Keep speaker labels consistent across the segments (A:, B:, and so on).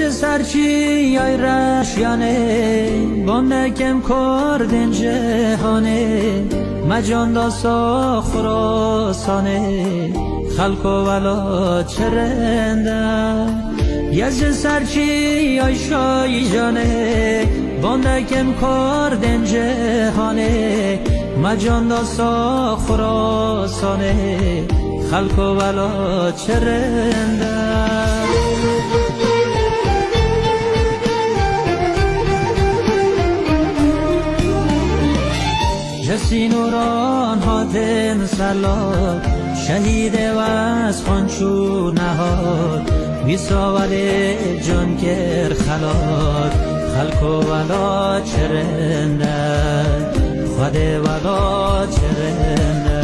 A: یه سرچی ای رشیانه بانکم کردن جهانه مجان داسا خراسانه خلق و ولا چرنده یه سرچی ای شای جانه بانکم کردن جهانه مجان داسا خراسانه خلق و ولا چرنده جسی نوران حاتم سلات شهید و از خانچو نهاد بیساول جان کر خلات خلق و ولا چرنده خود ولا چرنده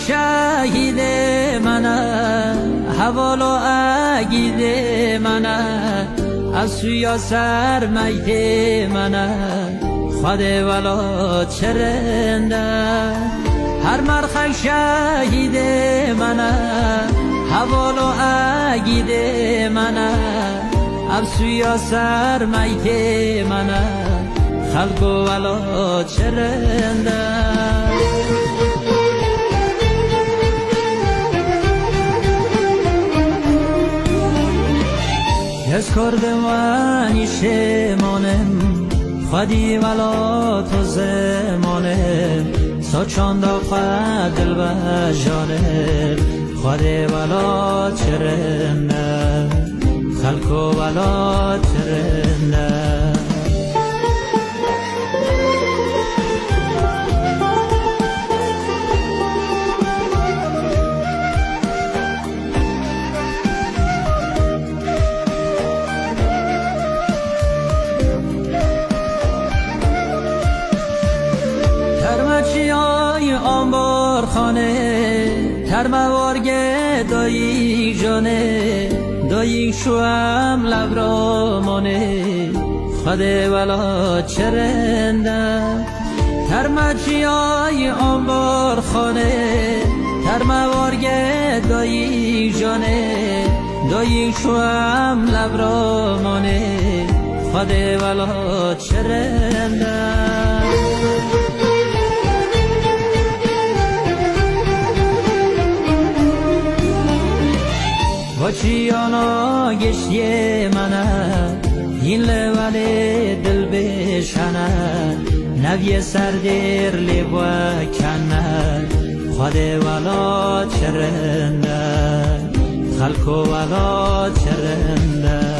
A: شهید منه حوالو اگید منه از سویا سر مید منه خود ولا چرنده هر مرخ شهید منه حوالو اگید منه از سویا سر مید منه خلق ولا چرنده از کردوانی شمانم خودی ولا تو زمانم ساچاندا خود دل و جانم خودی ولا چرنده خلق ولا چرنده آنبار خانه ترموارگه دایی جانه دایی شوام لبرامانه خود ولا چرنده ترمچی های آنبار خانه ترموارگه دایی جانه دایی شوام لبرامانه خود ولا چرنده وچیانا گشتی منه این لول دل بشنه نوی سردیر لیبا کنه خود ولا چرنده خلق ولا چرنده